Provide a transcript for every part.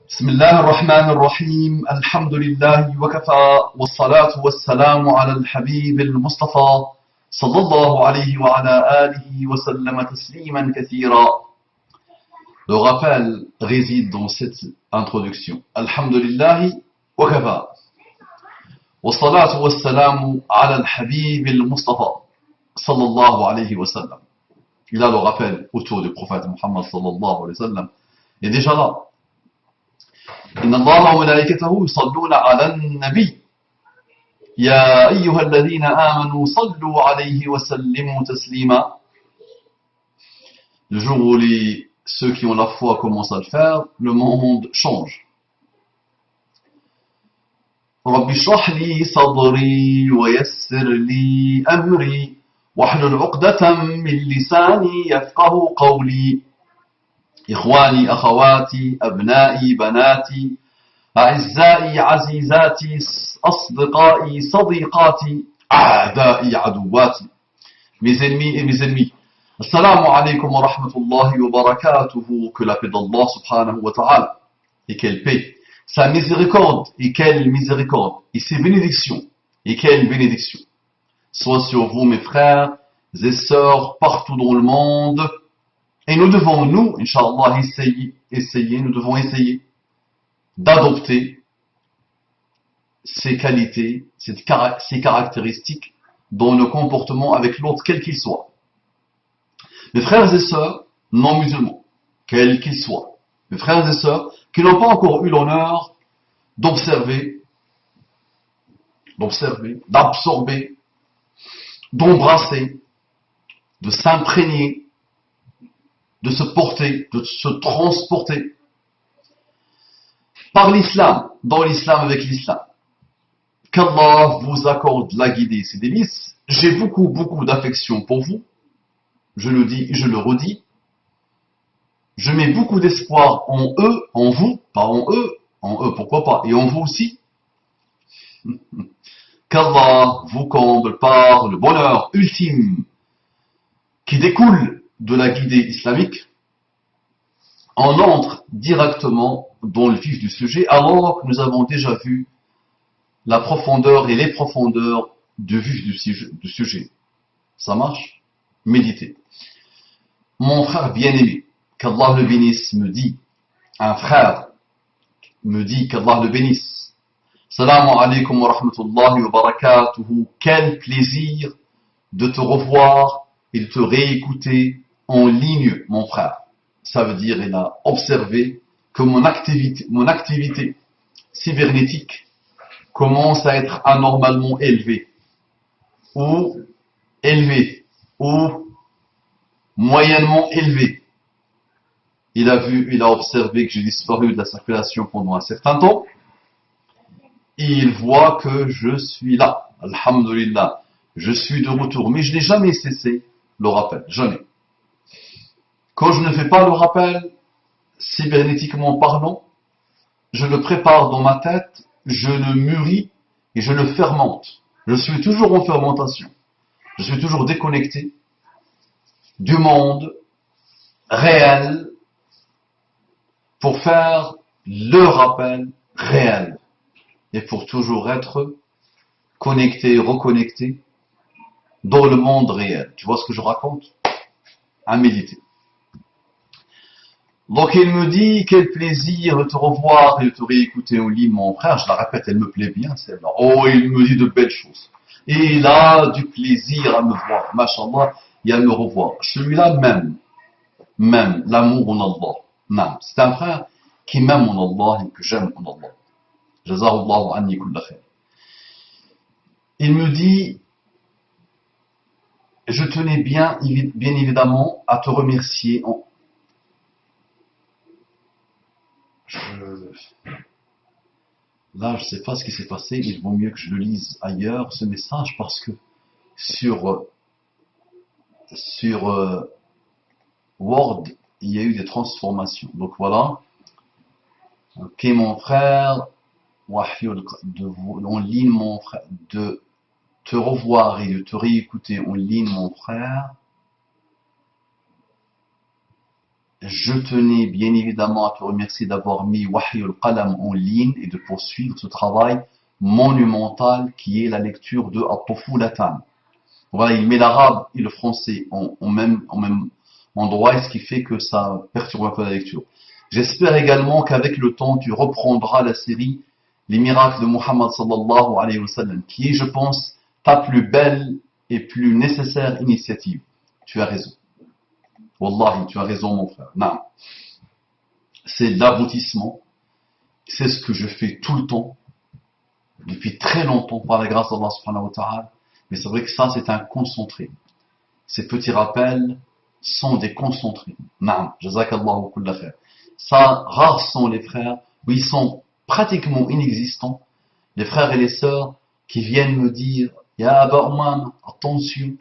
بسم الله الرحمن الرحيم الحمد لله وكفى والصلاة والسلام على الحبيب المصطفى صلى الله عليه وعلى آله وسلم تسليما كثيرا. Le rappel réside dans cette introduction. Alhamdulillah wa kafa. والصلاة والسلام على الحبيب المصطفى صلى الله عليه وسلم. Il a le rappel autour du prophète Muhammad sallallahu alayhi wa sallam. Il est déjà là. إن الله وملائكته يصلون على النبي يا أيها الذين آمنوا صلوا عليه وسلموا تسليما. Le jour où ceux qui ont la foi commencent à le faire, le monde change. رب اشرح لي صدري ويسر لي أمري واحلل عقدة من لساني يفقه قولي. إخواني أخواتي أبنائي بناتي أعزائي عزيزاتي أصدقائي صديقاتي أعدائي عدواتي. Mes ennemis et mes ennemis. Assalamu alaikum wa rahmatullahi wa barakatuhu. Que la paix d'Allah subhanahu wa ta'ala et quelle paix, sa miséricorde et quelle miséricorde et ses bénédictions et quelle bénédiction soit sur vous mes frères et sœurs partout dans le monde. Et nous devons, nous, Inch'Allah, nous devons essayer d'adopter ces qualités, ces caractéristiques dans nos comportements avec l'autre, quel qu'il soit. Mes frères et sœurs non musulmans, quels qu'ils soient, mes frères et sœurs qui n'ont pas encore eu l'honneur d'observer, d'absorber, d'embrasser, de s'imprégner, de se porter, de se transporter par l'islam, dans l'islam avec l'islam. Qu'Allah vous accorde la guidée et ses délices. J'ai beaucoup d'affection pour vous. Je le dis et je le redis. Je mets beaucoup d'espoir en eux, en vous, pas en eux pourquoi pas, et en vous aussi. Qu'Allah vous comble par le bonheur ultime qui découle de la guidée islamique. On entre directement dans le vif du sujet alors que nous avons déjà vu la profondeur et les profondeurs du vif du sujet. Ça marche? Méditez. Mon frère bien-aimé, qu'Allah le bénisse, me dit, un frère me dit qu'Allah le bénisse. Salamu alaikum wa rahmatullahi wa barakatuhu. Quel plaisir de te revoir et de te réécouter en ligne, mon frère. Ça veut dire, il a observé que mon activité cybernétique commence à être anormalement élevée, ou moyennement élevée. Il a observé que j'ai disparu de la circulation pendant un certain temps. Il voit que je suis là. Alhamdulillah. Je suis de retour. Mais je n'ai jamais cessé le rappel. Jamais. Quand je ne fais pas le rappel, cybernétiquement parlant, je le prépare dans ma tête, je le mûris et je le fermente. Je suis toujours en fermentation. Je suis toujours déconnecté du monde réel pour faire le rappel réel et pour toujours être connecté, reconnecté dans le monde réel. Tu vois ce que je raconte? À méditer. Donc il me dit, quel plaisir de te revoir et de te réécouter au lit, mon frère. Je la répète, elle me plaît bien, celle-là. Oh, il me dit de belles choses. Et il a du plaisir à me voir, mashallah, et à me revoir. Celui-là même, l'amour en Allah. Non, c'est un frère qui m'aime en Allah et que j'aime en Allah. Jazahullahu anni kulla khair. Il me dit, je tenais bien évidemment à te remercier Là, je ne sais pas ce qui s'est passé, il vaut mieux que je le lise ailleurs, ce message, parce que sur Word, il y a eu des transformations. Donc voilà. Ok, mon frère, en ligne, mon frère, de te revoir et de te réécouter en ligne, mon frère. je tenais bien évidemment à te remercier d'avoir mis Wahy al-Qalam en ligne et de poursuivre ce travail monumental qui est la lecture de At-Tufulatan. Voilà, il met l'arabe et le français en même endroit, et ce qui fait que ça perturbe un peu la lecture. J'espère également qu'avec le temps, tu reprendras la série Les miracles de Muhammad sallallahu alayhi wa sallam, qui est, je pense, ta plus belle et plus nécessaire initiative. Tu as raison. Wallahi, tu as raison, mon frère. Non. C'est l'aboutissement. C'est ce que je fais tout le temps, depuis très longtemps, par la grâce d'Allah subhanahu wa ta'ala. Mais c'est vrai que ça, c'est un concentré. Ces petits rappels sont des concentrés. Naam, jazakallahu kulla khair. Ça, rares sont les frères où ils sont pratiquement inexistants. Les frères et les sœurs qui viennent me dire, Ya Aba Oman, attention,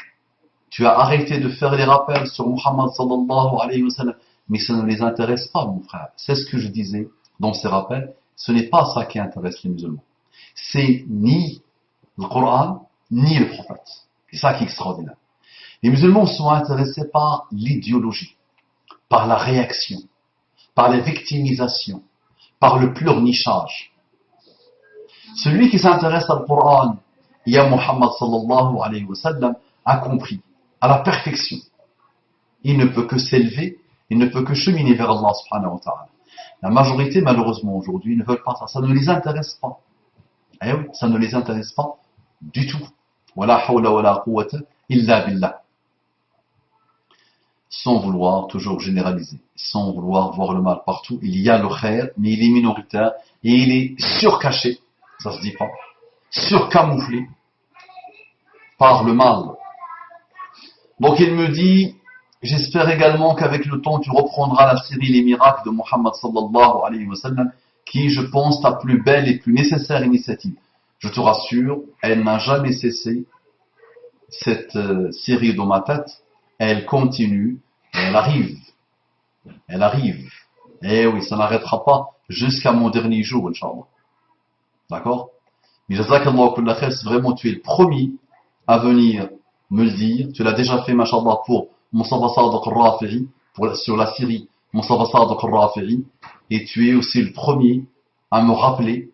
tu as arrêté de faire les rappels sur Muhammad sallallahu alayhi wa sallam. Mais ça ne les intéresse pas, mon frère. C'est ce que je disais dans ces rappels. Ce n'est pas ça qui intéresse les musulmans. C'est ni le Coran, ni le prophète. C'est ça qui est extraordinaire. Les musulmans sont intéressés par l'idéologie, par la réaction, par la victimisation, par le pleurnichage. Celui qui s'intéresse au Coran et à Muhammad sallallahu alayhi wa sallam a compris à la perfection. Il ne peut que s'élever, il ne peut que cheminer vers Allah subhanahu wa ta'ala. La majorité, malheureusement, aujourd'hui, ne veulent pas ça. Ça ne les intéresse pas. Eh oui, ça ne les intéresse pas du tout. Wala hawla wala quwwata illa billah. Sans vouloir toujours généraliser, sans vouloir voir le mal partout, il y a le khair, mais il est minoritaire et il est surcaché, ça se dit pas, surcamouflé par le mal. Donc il me dit, j'espère également qu'avec le temps tu reprendras la série Les miracles de Muhammad sallallahu alayhi wa sallam, qui est, je pense, ta plus belle et plus nécessaire initiative. Je te rassure, elle n'a jamais cessé, cette série dans ma tête, elle continue, elle arrive. Elle arrive. Eh oui, ça n'arrêtera pas jusqu'à mon dernier jour, Inch'Allah. D'accord? Mais jazakallahu kulla khair, c'est vraiment, tu es le premier à venir me le dire. Tu l'as déjà fait, mashallah, pour Mustafa Sadiq al-Rafi'i, sur la Syrie, Mustafa Sadiq al-Rafi'i. Et tu es aussi le premier à me rappeler,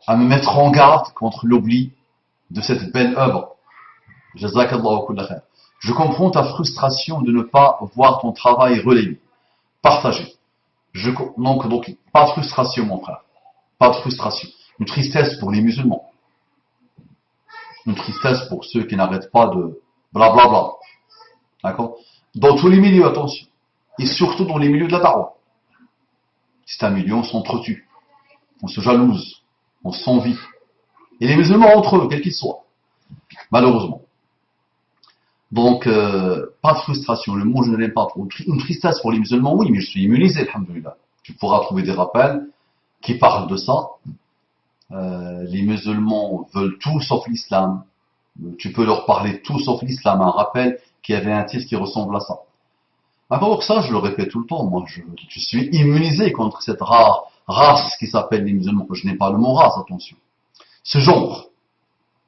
à me mettre en garde contre l'oubli de cette belle œuvre. Jazakallahu kulla khair. Je comprends ta frustration de ne pas voir ton travail relayé, partagé. Donc, pas de frustration, mon frère. Pas de frustration. Une tristesse pour les musulmans. Une tristesse pour ceux qui n'arrêtent pas de blablabla. D'accord? Dans tous les milieux, attention. Et surtout dans les milieux de la dawa. C'est un milieu, on s'entretue. On se jalouse. On s'envie. Et les musulmans entre eux, quels qu'ils soient. Malheureusement. Donc, pas de frustration, le mot je ne l'aime pas trop. Une tristesse pour les musulmans, oui, mais je suis immunisé, alhamdoulilah. Tu pourras trouver des rappels qui parlent de ça. Les musulmans veulent tout sauf l'islam. Tu peux leur parler tout sauf l'islam. Un rappel qui avait un titre qui ressemble à ça. À part que ça, je le répète tout le temps, moi je suis immunisé contre cette rare race qui s'appelle les musulmans. Je n'ai pas le mot race, attention. Ce genre.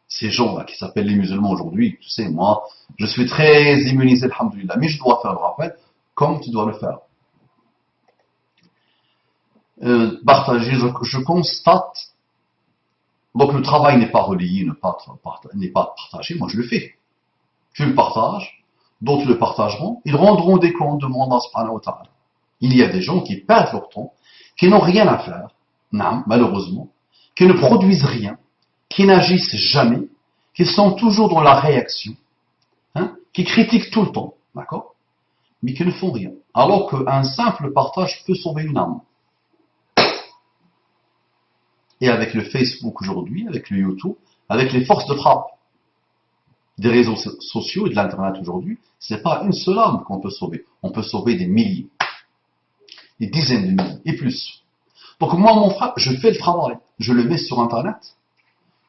Ces gens-là qui s'appellent les musulmans aujourd'hui, tu sais, moi, je suis très immunisé, alhamdoulilah, mais je dois faire le rappel comme tu dois le faire. Partager, je constate, donc le travail n'est pas relayé, n'est pas partagé, moi je le fais. Tu le partages, d'autres le partageront, ils rendront des comptes devant Allah subhanahu wa ta'ala. Il y a des gens qui perdent leur temps, qui n'ont rien à faire, non, malheureusement, qui ne produisent rien, qui n'agissent jamais, qui sont toujours dans la réaction, hein, qui critiquent tout le temps, d'accord, mais qui ne font rien. Alors qu'un simple partage peut sauver une âme. Et avec le Facebook aujourd'hui, avec le YouTube, avec les forces de frappe des réseaux sociaux et de l'Internet aujourd'hui, ce n'est pas une seule âme qu'on peut sauver. On peut sauver des milliers, des dizaines de milliers, et plus. Donc moi, mon frère, je fais le travail, je le mets sur Internet.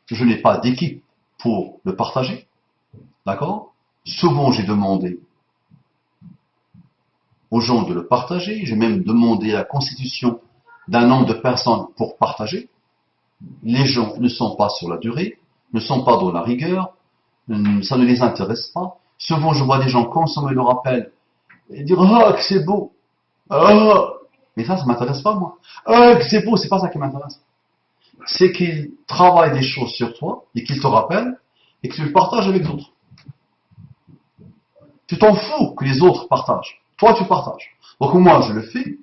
Je n'ai pas d'équipe pour le partager. D'accord? Souvent, j'ai demandé aux gens de le partager. J'ai même demandé la constitution d'un nombre de personnes pour partager. Les gens ne sont pas sur la durée, ne sont pas dans la rigueur, ça ne les intéresse pas. Souvent, je vois des gens consommer le rappel et dire ah que c'est beau, ah. Mais ça m'intéresse pas moi. Ah que c'est beau, c'est pas ça qui m'intéresse. C'est qu'il travaille des choses sur toi et qu'il te rappelle et que tu le partages avec d'autres. Tu t'en fous que les autres partagent. Toi, tu partages. Donc moi, je le fais,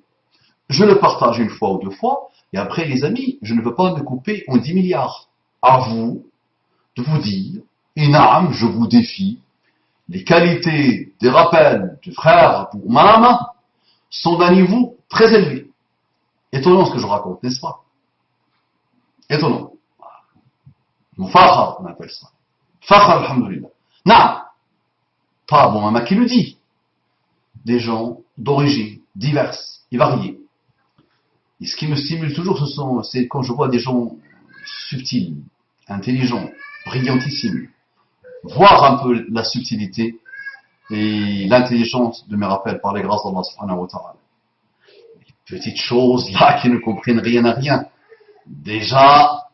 je le partage une fois ou deux fois, et après, les amis, je ne veux pas me couper en 10 milliards. À vous de vous dire, Inam, je vous défie, les qualités des rappels du frère pour Mahama sont d'un niveau très élevé. Étonnant ce que je raconte, n'est-ce pas? Étonnant. Mufakhar, on appelle ça. Fakhar, alhamdulillah. Non, pas bon Mahama qui le dit. Des gens d'origine diverses et variées. Et ce qui me stimule toujours, c'est quand je vois des gens subtils, intelligents, brillantissimes, voir un peu la subtilité et l'intelligence de mes rappels par les grâces d'Allah subhanahu wa ta'ala. Petites choses là qui ne comprennent rien à rien. Déjà,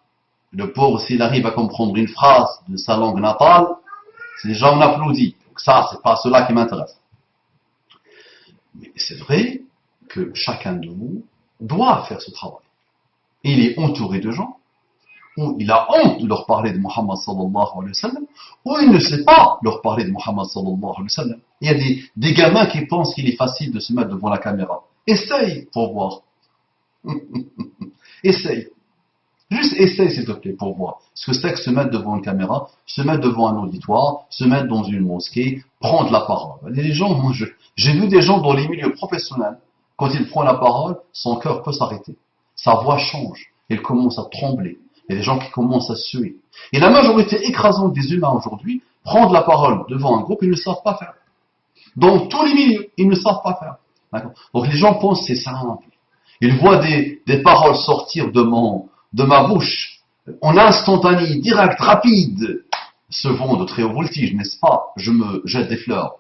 le pauvre, s'il arrive à comprendre une phrase de sa langue natale, c'est déjà on applaudit. Donc ça, c'est pas cela qui m'intéresse. Mais c'est vrai que chacun de vous doit faire ce travail. Il est entouré de gens où il a honte de leur parler de Muhammad sallallahu alayhi wa sallam, ou il ne sait pas leur parler de Muhammad sallallahu alayhi wa sallam. Il y a des gamins qui pensent qu'il est facile de se mettre devant la caméra. Essaye pour voir. Essaye. Juste essaye s'il te plaît pour voir ce que c'est que se mettre devant une caméra, se mettre devant un auditoire, se mettre dans une mosquée, prendre la parole. Les gens, moi, j'ai vu des gens dans les milieux professionnels, quand il prend la parole, son cœur peut s'arrêter. Sa voix change. Il commence à trembler. Il y a des gens qui commencent à suer. Et la majorité écrasante des humains aujourd'hui, prendre la parole devant un groupe, ils ne savent pas faire. Dans tous les milieux, ils ne savent pas faire. D'accord. Donc les gens pensent que c'est simple. Ils voient des paroles sortir de ma bouche, en instantané, direct, rapide, ce vent de très haut voltige, n'est-ce pas? Je me jette des fleurs.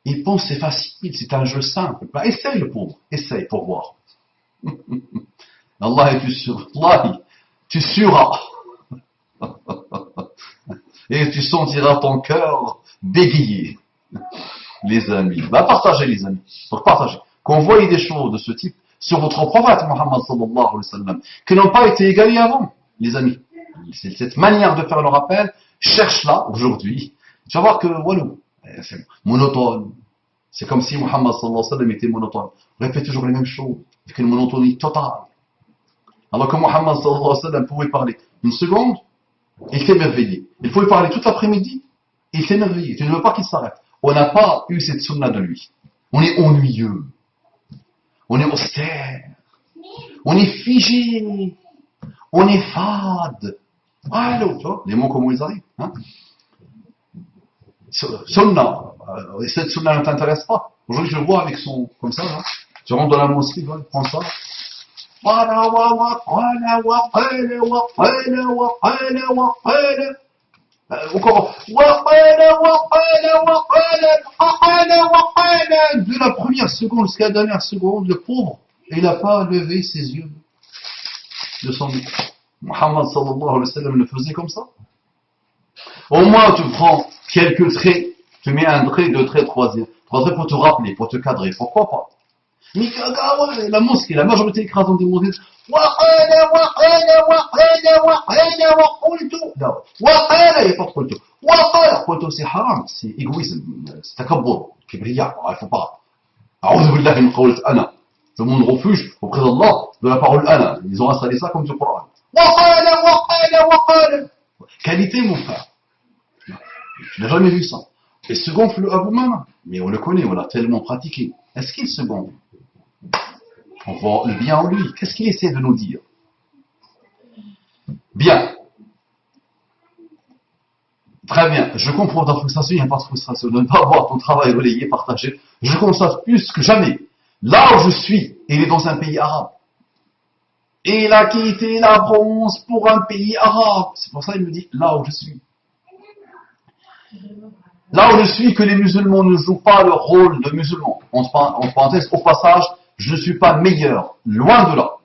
Ils pensent que c'est facile, c'est un jeu simple. Ben, essaye le pauvre, essaye pour voir. Allah, tu suras. Et tu sentiras ton cœur bégayer. Les amis. Bah, partagez les amis. Donc partagez. Quand vous voyez des choses de ce type sur votre prophète Muhammad sallallahu alayhi wa sallam, qui n'ont pas été égalées avant, les amis. C'est cette manière de faire le rappel, cherche-la aujourd'hui. Tu vas voir que, voilà, c'est monotone. C'est comme si Muhammad sallallahu alayhi wa sallam était monotone. Répète toujours les mêmes choses, avec une monotonie totale. Alors que Muhammad sallallahu alayhi wa sallam pouvait parler une seconde, il t'émerveillait. Il pouvait parler toute l'après-midi, il t'émerveillait. Tu ne veux pas qu'il s'arrête. On n'a pas eu cette sunna de lui. On est ennuyeux. On est austère. On est figé. On est fade. Allô, tu vois, les mots comment ils arrivent. Hein? Sunna. Cette sunna ne t'intéresse pas. Aujourd'hui, je le vois avec son, comme ça, là. Tu rentres dans la mosquée, il prend ça. Encore. De la première seconde jusqu'à la dernière seconde, le pauvre, il n'a pas levé ses yeux de son lit. Muhammad sallallahu alayhi wa sallam le faisait comme ça. Au moins, tu prends quelques traits, tu mets un trait, deux traits, trois traits pour te rappeler, pour te cadrer. Pourquoi pas? Mais la mosquée, la majorité écrasante des mosquées, il n'y a pas de qultu. Qultu c'est haram, c'est égoïsme, c'est takabbur, kibriya, il ne faut pas. A'udhu billahi min qawlat ana. Le monde refuge auprès d'Allah de la parole ana. Ils ont installé ça comme du Coran. Qualité, mon frère. Tu n'as jamais vu ça. Il se gonfle à vous-même. Mais on le connaît, on l'a tellement pratiqué. Est-ce qu'il se gonfle? On voit le bien en lui. Qu'est-ce qu'il essaie de nous dire? Bien. Très bien. Je comprends ta frustration. Il n'y a pas de frustration de ne pas voir ton travail relayé, partagé. Je constate plus que jamais. Là où je suis, il est dans un pays arabe. Et il a quitté la bronze pour un pays arabe. C'est pour ça qu'il me dit là où je suis. Là où je suis, que les musulmans ne jouent pas leur rôle de musulmans. En parenthèse, au passage, je ne suis pas meilleur, loin de là.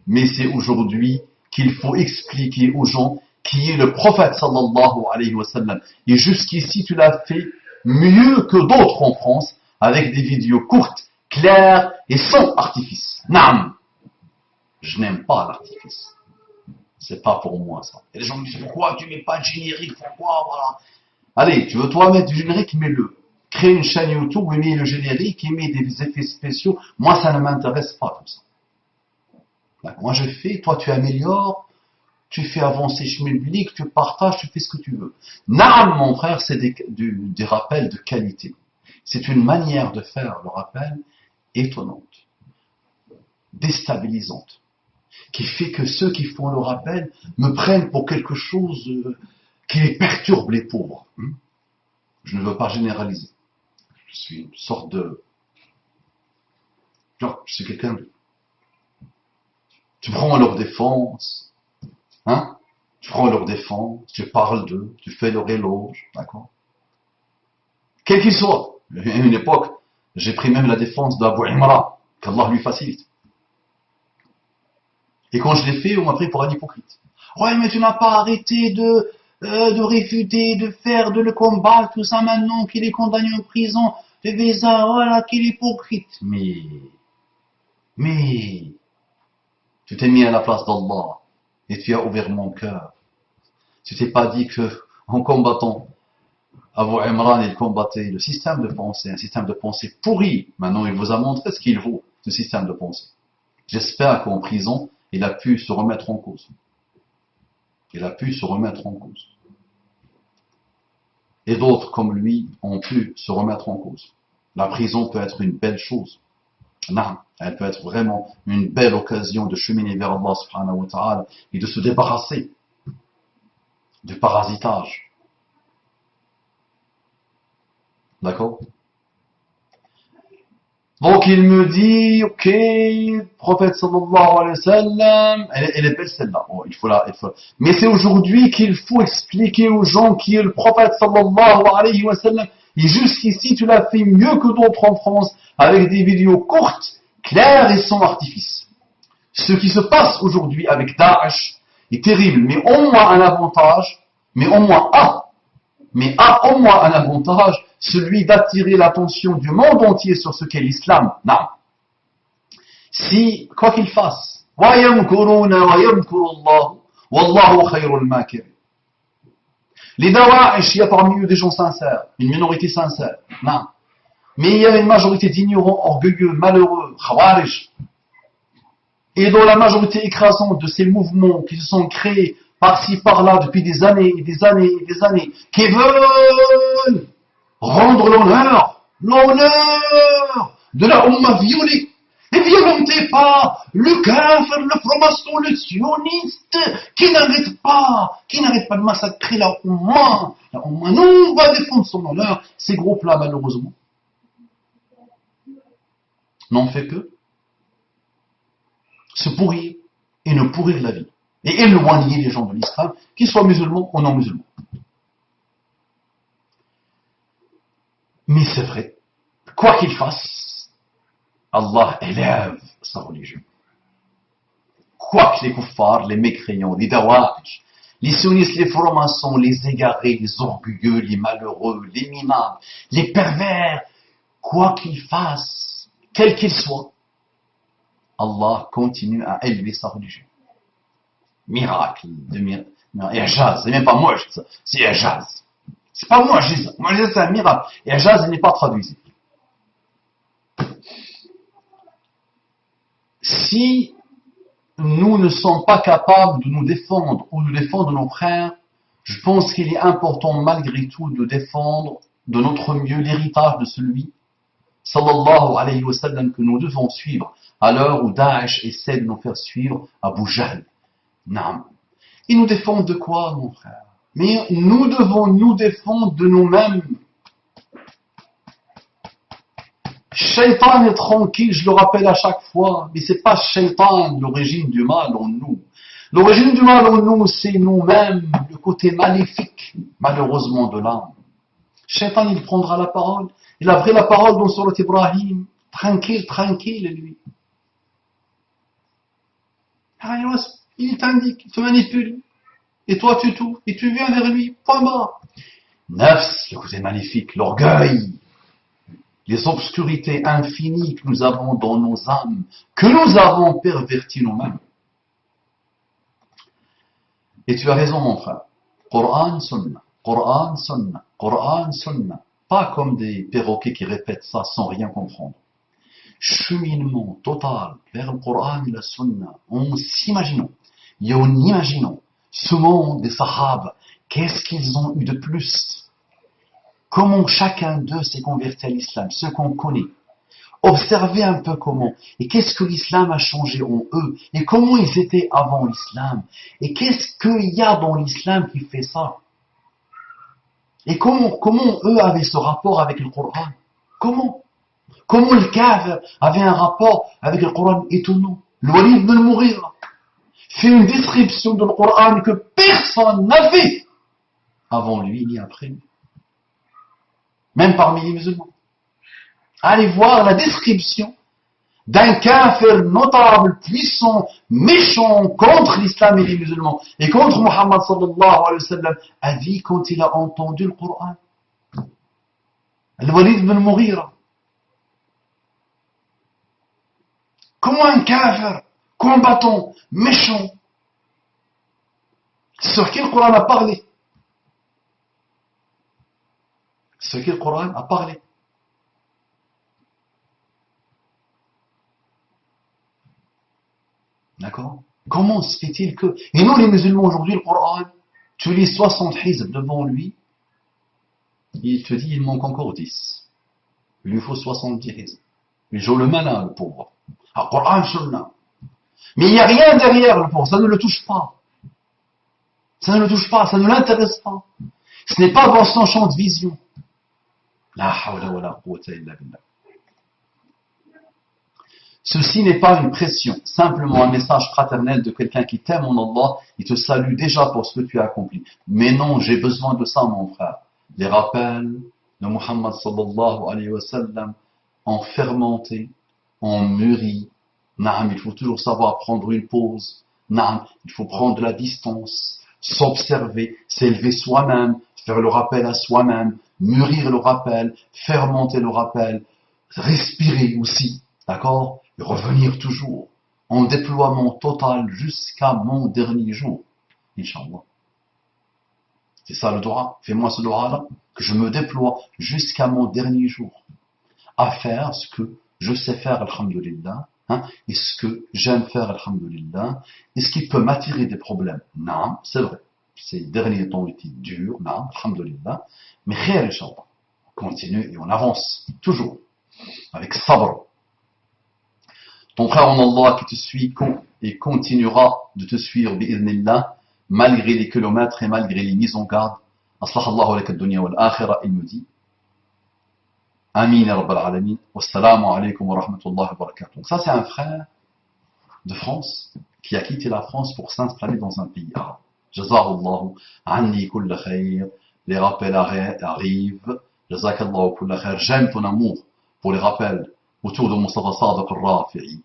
Mais c'est aujourd'hui qu'il faut expliquer aux gens qui est le prophète sallallahu alayhi wa sallam. Et jusqu'ici, tu l'as fait mieux que d'autres en France, avec des vidéos courtes, claires et sans artifice. Naam. Je n'aime pas l'artifice. C'est pas pour moi ça. Et les gens me disent pourquoi tu mets pas de générique, pourquoi, voilà. Allez, tu veux toi mettre du générique, mets-le. Crée une chaîne YouTube, mets le générique, et mets des effets spéciaux. Moi, ça ne m'intéresse pas comme ça. Donc, moi, je fais, toi, tu améliores, tu fais avancer chez le public, tu partages, tu fais ce que tu veux. Naam, mon frère, c'est des rappels de qualité. C'est une manière de faire le rappel étonnante, déstabilisante, qui fait que ceux qui font le rappel me prennent pour quelque chose qui les perturbe, les pauvres. Je ne veux pas généraliser. Je suis une sorte de... Genre, je suis quelqu'un de... Tu prends leur défense, hein? Tu prends leur défense, tu parles d'eux, tu fais leur éloge, d'accord? Quel qu'il soit. À une époque, j'ai pris même la défense d'Abu Imran, qu'Allah lui facilite. Et quand je l'ai fait, on m'a pris pour un hypocrite. Ouais, mais tu n'as pas arrêté de réfuter, de le combattre, tout ça maintenant qu'il est condamné en prison, de Béza, voilà, qu'il est hypocrite. Mais, tu t'es mis à la place d'Allah et tu as ouvert mon cœur. Tu t'es pas dit que, en combattant, Abu Imran, il combattait le système de pensée, un système de pensée pourri. Maintenant, il vous a montré ce qu'il vaut, ce système de pensée. J'espère qu'en prison, il a pu se remettre en cause. Il a pu se remettre en cause. Et d'autres comme lui ont pu se remettre en cause. La prison peut être une belle chose. Non, elle peut être vraiment une belle occasion de cheminer vers Allah subhanahu wa ta'ala et de se débarrasser du parasitage. D'accord? Donc il me dit, ok, prophète sallallahu alayhi wa sallam, elle est belle celle-là, oh, il faut la. Mais c'est aujourd'hui qu'il faut expliquer aux gens qui est le prophète sallallahu alayhi wa sallam. Et jusqu'ici, tu l'as fait mieux que d'autres en France, avec des vidéos courtes, claires et sans artifice. Ce qui se passe aujourd'hui avec Daesh est terrible, mais au moins un avantage, au moins un avantage, celui d'attirer l'attention du monde entier sur ce qu'est l'islam. Non. Si, quoi qu'il fasse, les Dawa'ish, il y a parmi eux des gens sincères, une minorité sincère. Non. Mais il y a une majorité d'ignorants, orgueilleux, malheureux, khawarij. Et dans la majorité écrasante de ces mouvements qui se sont créés par-ci, par-là, depuis des années et des années et des années, qui veulent rendre l'honneur de la Ummah violée. Ne violentez pas le kafir, le franc-maçon, le sioniste, qui n'arrête pas de massacrer la Ummah. La Ummah, non, on va défendre son honneur. Ces groupes-là, malheureusement, n'ont fait que se pourrir et ne pourrir la vie. Et éloigner les gens de l'islam, qu'ils soient musulmans ou non musulmans. Mais c'est vrai, quoi qu'il fasse, Allah élève sa religion. Quoi que les kuffars, les mécréants, les dawa'ish, les sionistes, les francs-maçons, les égarés, les orgueilleux, les malheureux, les minables, les pervers, quoi qu'ils fassent, quel qu'ils soient, Allah continue à élever sa religion. Miracle, Ijaz, c'est même pas moi, c'est Ijaz. C'est pas moi, je dis ça. Moi, je dis ça, c'est un miracle. Ijaz, il n'est pas traduit. Si nous ne sommes pas capables de nous défendre ou de défendre nos frères, je pense qu'il est important malgré tout de défendre de notre mieux l'héritage de celui, sallallahu alayhi wa sallam, que nous devons suivre à l'heure où Daesh essaie de nous faire suivre Abu Jahl. Non. Ils nous défendent de quoi, mon frère? Mais nous devons nous défendre de nous-mêmes. Shaitan est tranquille, je le rappelle à chaque fois, mais c'est pas Shaitan l'origine du mal en nous. L'origine du mal en nous, c'est nous-mêmes, le côté maléfique, malheureusement, de l'âme. Shaitan, il prendra la parole. Il a pris la parole dans Surat Ibrahim. Tranquille, lui. Il t'indique, il te manipule. Et toi, tu tout. Et tu viens vers lui. Point barre. Nafs, le côté magnifique, l'orgueil. les obscurités infinies que nous avons dans nos âmes, que nous avons perverties nous-mêmes. Et tu as raison, mon frère. Coran, Sunnah, Coran, Sunnah, Coran, Sunnah. Pas comme des perroquets qui répètent ça sans rien comprendre. Cheminement total vers le Coran et la Sunna, en s'imaginant et en imaginant ce monde des Sahaba, qu'est-ce qu'ils ont eu de plus? Comment chacun d'eux s'est converti à l'islam, ce qu'on connaît. Observez un peu comment, et qu'est-ce que l'islam a changé en eux, et comment ils étaient avant l'islam, et qu'est-ce qu'il y a dans l'islam qui fait ça? Et comment eux avaient ce rapport avec le Coran? Comment le Kafir avait un rapport avec le Coran étonnant? Le Walid ibn al-Mughira fait une description de le Coran que personne n'a fait avant lui ni après lui. Même parmi les musulmans. Allez voir la description d'un Kafir notable, puissant, méchant contre l'islam et les musulmans et contre Muhammad sallallahu alayhi wa sallam a dit quand il a entendu le Coran. Le Walid ibn al-Mughira. Comment un Kafir, combattant, méchant, sur qui le Coran a parlé? Sur qui le Coran a parlé? D'accord? Comment se fait-il que... Et nous les musulmans aujourd'hui, le Coran, tu lis 60 hizb devant lui, il te dit il manque encore 10. Il lui faut 70 hizb. Il joue le malin, le pauvre. Ah, Coran, Sunnah. Mais il n'y a rien derrière le pauvre, ça ne le touche pas. Ça ne le touche pas, ça ne l'intéresse pas. Ce n'est pas dans son champ de vision. La hawla wa la quwwata illa billah. Ceci n'est pas une pression, simplement un message fraternel de quelqu'un qui t'aime en Allah, il te salue déjà pour ce que tu as accompli. Mais non, j'ai besoin de ça, mon frère. Les rappels de Muhammad sallallahu alayhi wa sallam ont fermenté, ont mûri. Naam, il faut toujours savoir prendre une pause. Naam, il faut prendre de la distance, s'observer, s'élever soi-même, faire le rappel à soi-même, mûrir le rappel, fermenter le rappel, respirer aussi, d'accord? Et revenir toujours en déploiement total jusqu'à mon dernier jour, Inch'Allah. C'est ça le dua. Fais-moi ce dua-là, que je me déploie jusqu'à mon dernier jour, à faire ce que je sais faire, alhamdulillah, et ce que j'aime faire, alhamdulillah, et ce qui peut m'attirer des problèmes. Non, c'est vrai. Ces derniers temps étaient durs, non, alhamdulillah, mais khair, Inch'Allah. On continue et on avance, toujours, avec sabr. Ton frère en Allah qui te suit et continuera de te suivre, bi'idhnillah, malgré les kilomètres et malgré les mises en garde. Aslahallahu laka ad-dunya wal akhirah, il me dit. Amin ya rabbal alamin. Wassalamu alaykum wa rahmatullahi wa barakatuh. Donc ça, c'est un frère de France qui a quitté la France pour s'installer dans un pays arabe. Jazahullahu anni kulla khair. Les rappels arrivent. Jazakallahu kulla khair. J'aime ton amour pour les rappels autour de Mustafa Sadiq al-Rafi'i.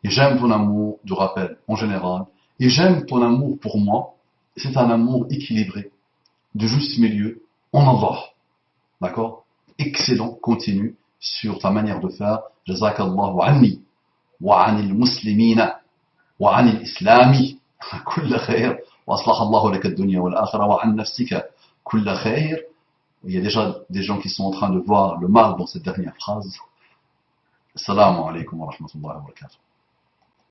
Et j'aime ton amour du rappel en général. Et j'aime ton amour pour moi. C'est un amour équilibré, de juste milieu, en Allah. D'accord? Excellent, continue sur ta manière de faire. Jazakallahu anni wa anil muslimina wa anil islami kulla khair wa aslahallahu laka ad-dunya wal akhirah wa an nafsika kulla khair. Il y a déjà des gens qui sont en train de voir le mal dans cette dernière phrase. Assalamu alaikum wa rahmatullahi wa barakatuh.